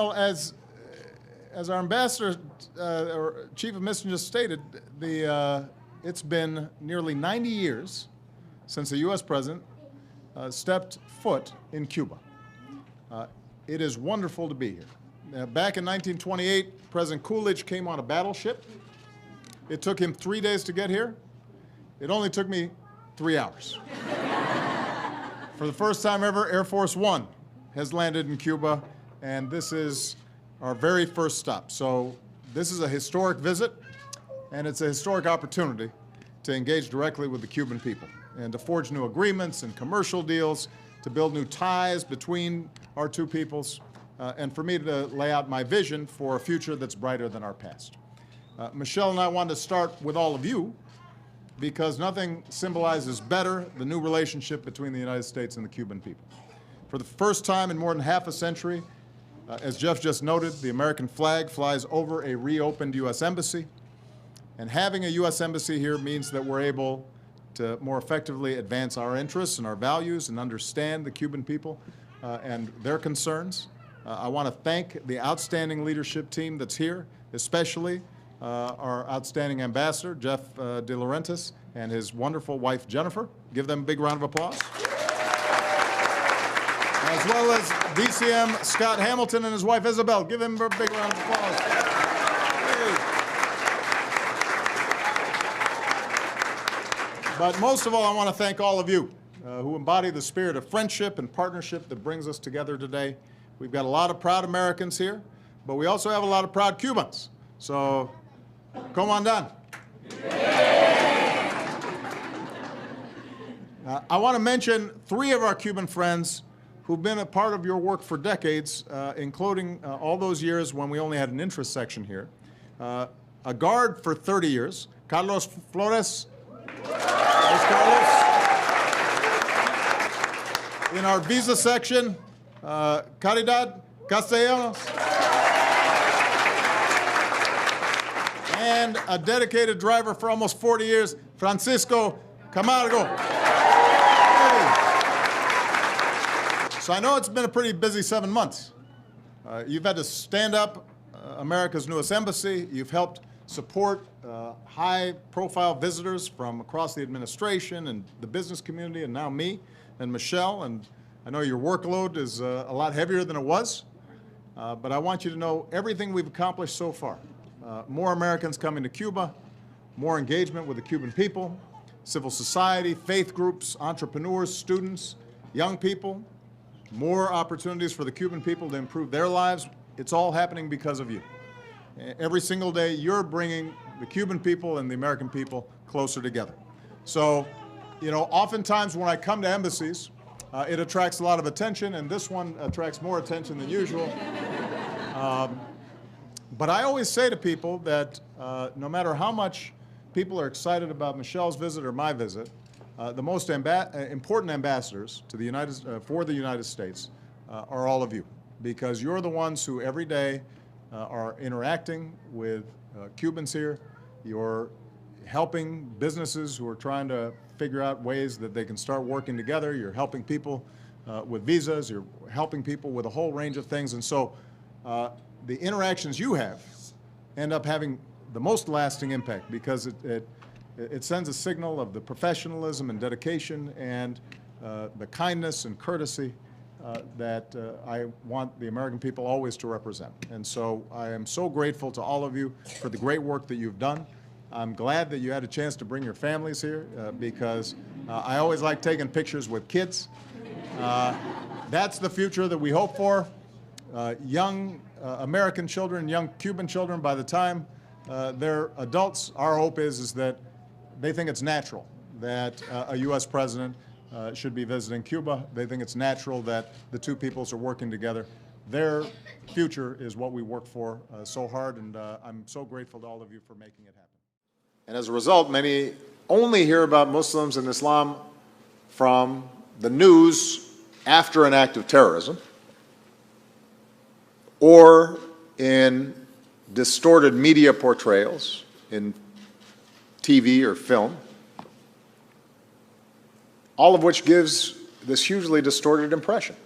Well, as our ambassador or chief of mission just stated, it's been nearly 90 years since a U.S. president stepped foot in Cuba. It is wonderful to be here. Back in 1928, President Coolidge came on a battleship. It took him 3 days to get here. It only took me 3 hours. For the first time ever, Air Force One has landed in Cuba, and this is our very first stop. So this is a historic visit, and it's a historic opportunity to engage directly with the Cuban people and to forge new agreements and commercial deals, to build new ties between our two peoples, and for me to lay out my vision for a future that's brighter than our past. Michelle and I wanted to start with all of you because nothing symbolizes better the new relationship between the United States and the Cuban people. For the first time in more than half a century, as Jeff just noted, the American flag flies over a reopened U.S. embassy. And having a U.S. embassy here means that we're able to more effectively advance our interests and our values and understand the Cuban people and their concerns. I want to thank the outstanding leadership team that's here, especially our outstanding ambassador, Jeff De Laurentiis, and his wonderful wife, Jennifer. Give them a big round of applause. As well as DCM Scott Hamilton and his wife, Isabel. Give them a big round of applause. But most of all, I want to thank all of you who embody the spirit of friendship and partnership that brings us together today. We've got a lot of proud Americans here, but we also have a lot of proud Cubans. So, come on down. I want to mention 3 of our Cuban friends who've been a part of your work for decades, including all those years when we only had an interest section here. A guard for 30 years, Carlos Flores. There's Carlos. In our visa section, Caridad Castellanos. And a dedicated driver for almost 40 years, Francisco Camargo. Hey. So I know it's been a pretty busy 7 months. You've had to stand up America's newest embassy. You've helped support high-profile visitors from across the administration and the business community, and now me and Michelle. And I know your workload is a lot heavier than it was, but I want you to know everything we've accomplished so far. More Americans coming to Cuba, more engagement with the Cuban people, civil society, faith groups, entrepreneurs, students, young people, more opportunities for the Cuban people to improve their lives. It's all happening because of you. Every single day, you're bringing the Cuban people and the American people closer together. So, you know, oftentimes when I come to embassies, it attracts a lot of attention, and this one attracts more attention than usual. But I always say to people that no matter how much people are excited about Michelle's visit or my visit, the most important ambassadors to the for the United States are all of you, because you're the ones who every day are interacting with Cubans here. You're helping businesses who are trying to figure out ways that they can start working together. You're helping people with visas. You're helping people with a whole range of things. And so the interactions you have end up having the most lasting impact, because it sends a signal of the professionalism and dedication and the kindness and courtesy that I want the American people always to represent. And so I am so grateful to all of you for the great work that you've done. I'm glad that you had a chance to bring your families here because I always like taking pictures with kids. That's the future that we hope for. Young American children, young Cuban children, by the time they're adults, our hope is that they think it's natural that a U.S. president should be visiting Cuba. They think it's natural that the two peoples are working together. Their future is what we work for so hard, and I'm so grateful to all of you for making it happen. And as a result, many only hear about Muslims and Islam from the news after an act of terrorism or in distorted media portrayals in TV or film, all of which gives this hugely distorted impression.